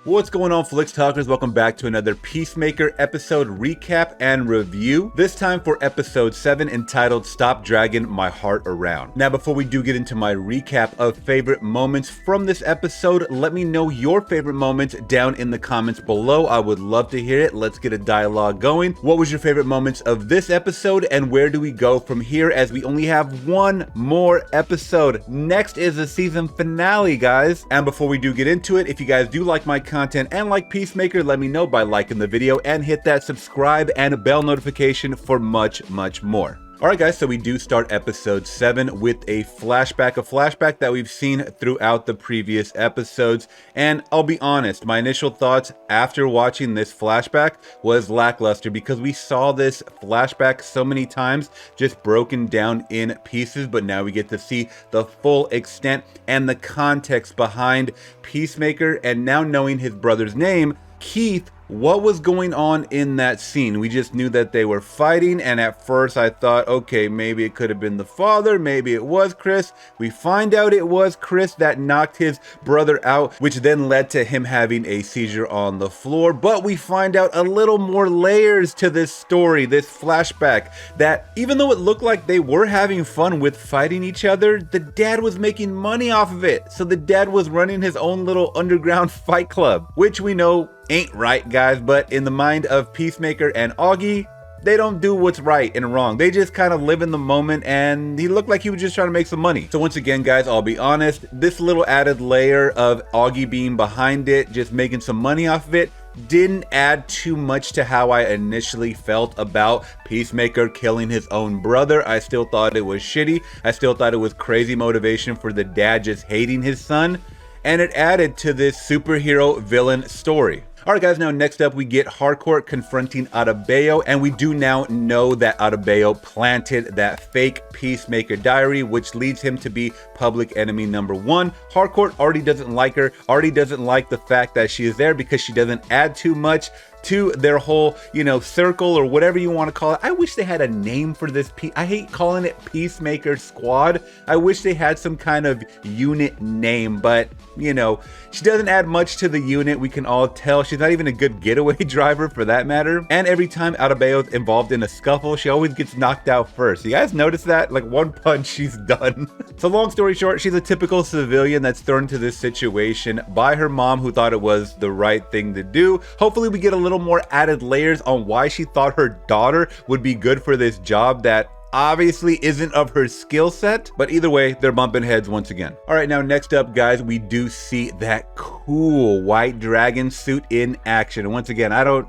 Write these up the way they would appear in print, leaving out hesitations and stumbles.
What's going on, Flicks Talkers? Welcome back to another Peacemaker episode recap and review. This time for episode 7, entitled Stop Dragging My Heart Around. Now, before we do get into my recap of favorite moments from this episode, let me know your favorite moments down in the comments below. I would love to hear it. Let's get a dialogue going. What was your favorite moments of this episode, and where do we go from here, as we only have one more episode? Next is the season finale, guys. And before we do get into it, if you guys do like my content and like Peacemaker, let me know by liking the video and hit that subscribe and bell notification for much more. Alright guys, so we do start episode 7 with a flashback that we've seen throughout the previous episodes. And I'll be honest, my initial thoughts after watching this flashback was lackluster, because we saw this flashback so many times just broken down in pieces, but now we get to see the full extent and the context behind Peacemaker, and now knowing his brother's name, Keith. What was going on in that scene? We just knew that they were fighting, and at first I thought, okay, maybe it could have been the father, maybe it was Chris. We find out it was Chris that knocked his brother out, which then led to him having a seizure on the floor. But we find out a little more layers to this story, this flashback, that even though it looked like they were having fun with fighting each other, the dad was making money off of it. So the dad was running his own little underground fight club, which we know ain't right, guys, but in the mind of Peacemaker and Auggie, they don't do what's right and wrong. They just kind of live in the moment, and he looked like he was just trying to make some money. So once again, guys, I'll be honest, this little added layer of Auggie being behind it, just making some money off of it, didn't add too much to how I initially felt about Peacemaker killing his own brother. I still thought it was shitty. I still thought it was crazy motivation for the dad just hating his son, and it added to this superhero villain story. Alright guys, now next up we get Harcourt confronting Adebayo, and we do now know that Adebayo planted that fake Peacemaker diary, which leads him to be public enemy number 1. Harcourt already doesn't like her, already doesn't like the fact that she is there because she doesn't add too much to their whole, circle or whatever you want to call it. I wish they had a name for this. I hate calling it Peacemaker Squad. I wish they had some kind of unit name, but she doesn't add much to the unit. We can all tell she's not even a good getaway driver for that matter. And every time Adebayo's involved in a scuffle, she always gets knocked out first. You guys notice that? Like one punch, she's done. So long story short, she's a typical civilian that's thrown into this situation by her mom, who thought it was the right thing to do. Hopefully we get a little more added layers on why she thought her daughter would be good for this job that obviously isn't of her skill set, but either way, they're bumping heads once again. All right, now next up, guys, we do see that cool white dragon suit in action. And once again, I don't,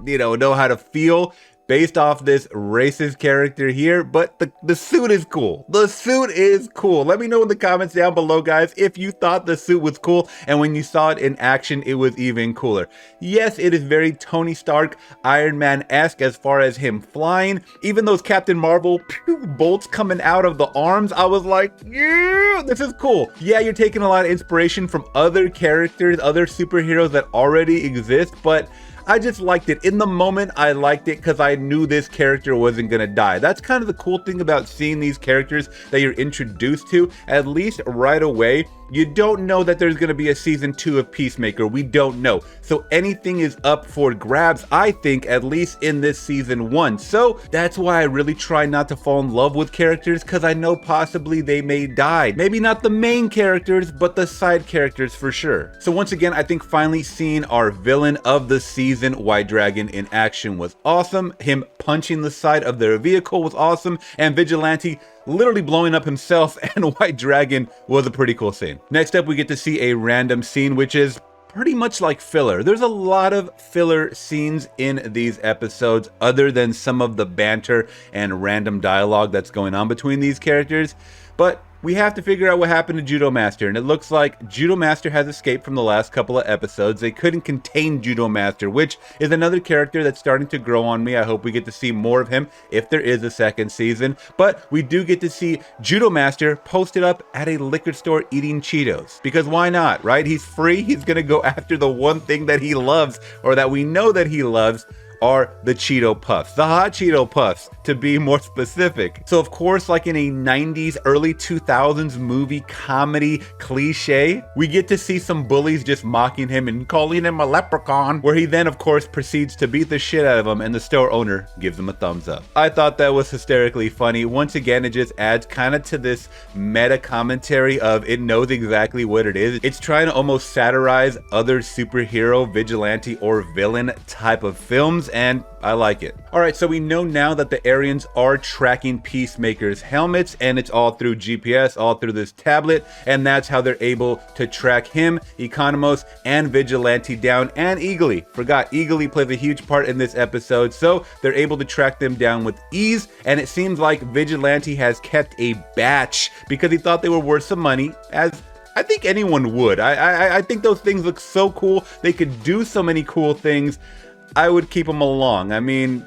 know how to feel based off this racist character here, but the suit is cool. The suit is cool. Let me know in the comments down below, guys, if you thought the suit was cool, and when you saw it in action, it was even cooler. Yes, it is very Tony Stark, Iron Man-esque as far as him flying. Even those Captain Marvel bolts coming out of the arms, I was like, yeah, this is cool. Yeah, you're taking a lot of inspiration from other characters, other superheroes that already exist, but I just liked it. In the moment, I liked it because I knew this character wasn't gonna die. That's kind of the cool thing about seeing these characters that you're introduced to, at least right away. You don't know that there's gonna be a season 2 of Peacemaker. We don't know. So anything is up for grabs, I think, at least in this season 1. So that's why I really try not to fall in love with characters, because I know possibly they may die. Maybe not the main characters, but the side characters for sure. So once again, I think finally seeing our villain of the season, White Dragon, in action was awesome. Him punching the side of their vehicle was awesome, and Vigilante literally blowing up himself and White Dragon was a pretty cool scene. Next up, we get to see a random scene, which is pretty much like filler. There's a lot of filler scenes in these episodes, other than some of the banter and random dialogue that's going on between these characters. But we have to figure out what happened to Judo Master, and it looks like Judo Master has escaped from the last couple of episodes. They couldn't contain Judo Master, which is another character that's starting to grow on me. I hope we get to see more of him if there is a second season. But we do get to see Judo Master posted up at a liquor store eating Cheetos, because why not, right? He's free. He's gonna go after the one thing that he loves, or that we know that he loves, are the Cheeto Puffs, the hot Cheeto Puffs, to be more specific. So of course, like in a 90s, early 2000s movie comedy cliche, we get to see some bullies just mocking him and calling him a leprechaun, where he then of course proceeds to beat the shit out of him and the store owner gives him a thumbs up. I thought that was hysterically funny. Once again, it just adds kind of to this meta commentary of it knows exactly what it is. It's trying to almost satirize other superhero, vigilante, or villain type of films, and I like it. Alright, so we know now that the Aryans are tracking Peacemaker's helmets, and it's all through GPS, all through this tablet, and that's how they're able to track him, Economos, and Vigilante down, and Eagly. Forgot, Eagly plays a huge part in this episode, so they're able to track them down with ease, and it seems like Vigilante has kept a batch because he thought they were worth some money, as I think anyone would. I think those things look so cool. They could do so many cool things. I would keep them along. I mean,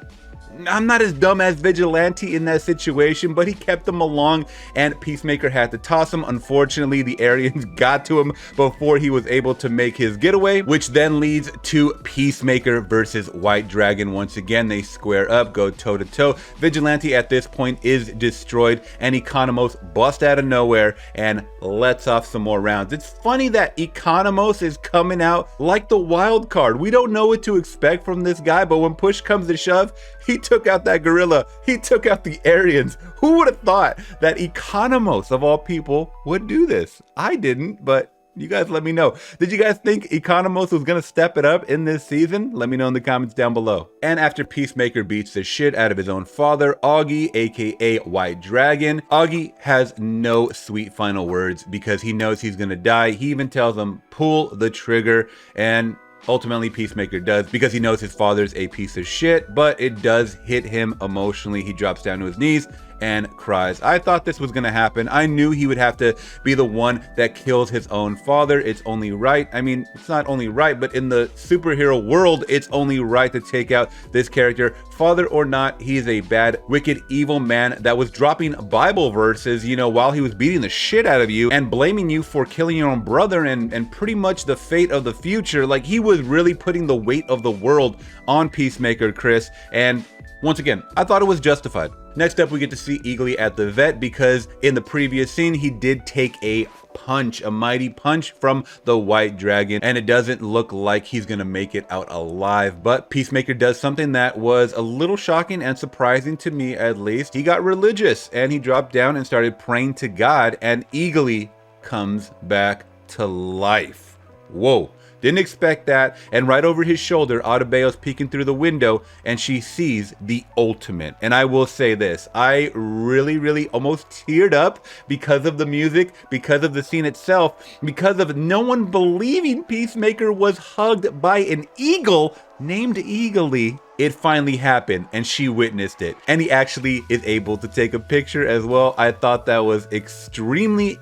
I'm not as dumb as Vigilante in that situation, but he kept them along and Peacemaker had to toss him. Unfortunately, the Aryans got to him before he was able to make his getaway, which then leads to Peacemaker versus White Dragon. Once again, they square up, go toe to toe. Vigilante at this point is destroyed and Economos busts out of nowhere and lets off some more rounds. It's funny that Economos is coming out like the wild card. We don't know what to expect from this guy, but when push comes to shove, he took out that gorilla. He took out the Aryans. Who would have thought that Economos, of all people, would do this? I didn't, but you guys let me know. Did you guys think Economos was going to step it up in this season? Let me know in the comments down below. And after Peacemaker beats the shit out of his own father, Auggie, aka White Dragon, Auggie has no sweet final words because he knows he's going to die. He even tells him, pull the trigger, and ultimately Peacemaker does because he knows his father's a piece of shit, but it does hit him emotionally. He drops down to his knees and cries. I thought this was gonna happen. I knew he would have to be the one that kills his own father. It's only right. I mean, it's not only right, but in the superhero world, it's only right to take out this character. Father or not, he is a bad, wicked, evil man that was dropping Bible verses, you know, while he was beating the shit out of you and blaming you for killing your own brother and pretty much the fate of the future. Like, he was really putting the weight of the world on Peacemaker, Chris, and once again, I thought it was justified. Next up, we get to see Eagly at the vet because in the previous scene, he did take a punch, a mighty punch from the White Dragon, and it doesn't look like he's gonna make it out alive. But Peacemaker does something that was a little shocking and surprising to me, at least. He got religious and he dropped down and started praying to God, and Eagly comes back to life. Whoa. Didn't expect that, and right over his shoulder, Adebayo's peeking through the window, and she sees the ultimate. And I will say this, I really almost teared up because of the music, because of the scene itself, because of no one believing Peacemaker was hugged by an eagle named Eagly. It finally happened and she witnessed it, and he actually is able to take a picture as well. I thought that was extremely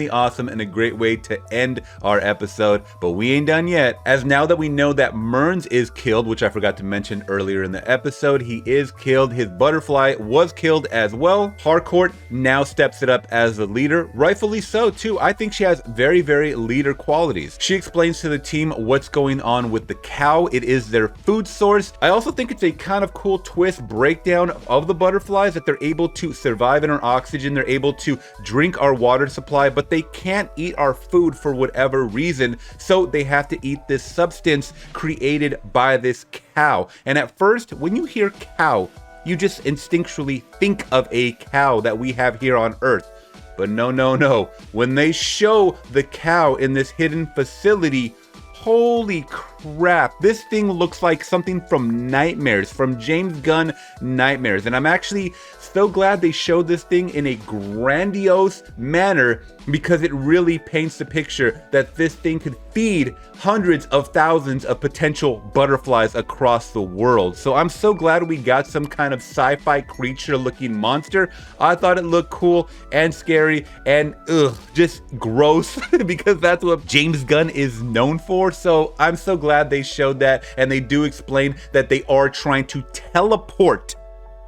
awesome and a great way to end our episode, but we ain't done yet, as now that we know that Murn is killed, which I forgot to mention earlier in the episode, he is killed. His butterfly was killed as well. Harcourt now steps it up as the leader, rightfully so too. I think she has very leader qualities. She explains to the team what's going on with the cow. It is their food source. I also think it's a kind of cool twist breakdown of the butterflies, that they're able to survive in our oxygen, they're able to drink our water supply, but they can't eat our food for whatever reason, so they have to eat this substance created by this cow. And at first, when you hear cow, you just instinctually think of a cow that we have here on Earth. But no. When they show the cow in this hidden facility, holy crap, this thing looks like something from Nightmares, from James Gunn Nightmares. And I'm actually so glad they showed this thing in a grandiose manner, because it really paints the picture that this thing could feed hundreds of thousands of potential butterflies across the world. So I'm so glad we got some kind of sci-fi creature looking monster. I thought it looked cool and scary and just gross because that's what James Gunn is known for. So I'm so glad they showed that, and they do explain that they are trying to teleport,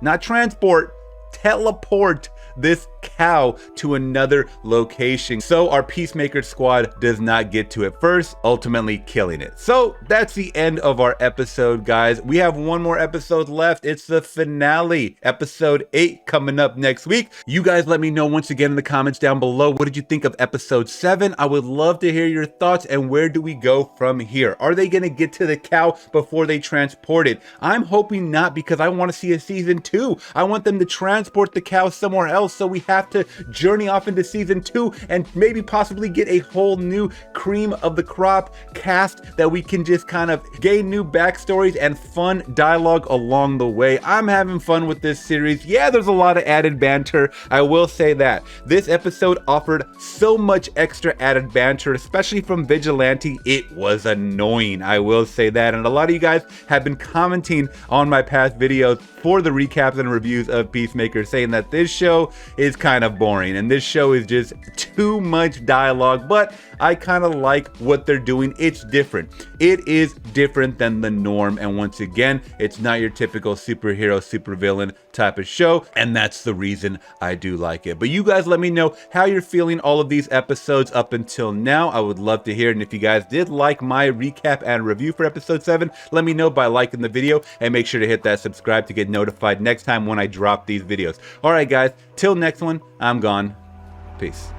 not transport, teleport this cow to another location. So our Peacemaker squad does not get to it first, ultimately killing it. So that's the end of our episode, guys. We have one more episode left. It's the finale, episode 8, coming up next week. You guys let me know once again in the comments down below, what did you think of episode 7? I would love to hear your thoughts, and where do we go from here? Are they gonna get to the cow before they transport it? I'm hoping not, because I want to see a season 2. I want them to transport the cow somewhere else, so we have to journey off into season 2 and maybe possibly get a whole new cream of the crop cast that we can just kind of gain new backstories and fun dialogue along the way. I'm having fun with this series. Yeah, there's a lot of added banter, I will say that. This episode offered so much extra added banter, especially from Vigilante. It was annoying, I will say that. And a lot of you guys have been commenting on my past videos for the recaps and reviews of Peacemaker, saying that this show is kind of boring and this show is just too much dialogue, but I kind of like what they're doing. It's different. It is different than the norm, and once again, it's not your typical superhero, supervillain type of show, and that's the reason I do like it. But you guys let me know how you're feeling all of these episodes up until now. I would love to hear it, and if you guys did like my recap and review for episode 7, let me know by liking the video, and make sure to hit that subscribe to get notified next time when I drop these videos. Alright guys, till next one, I'm gone. Peace.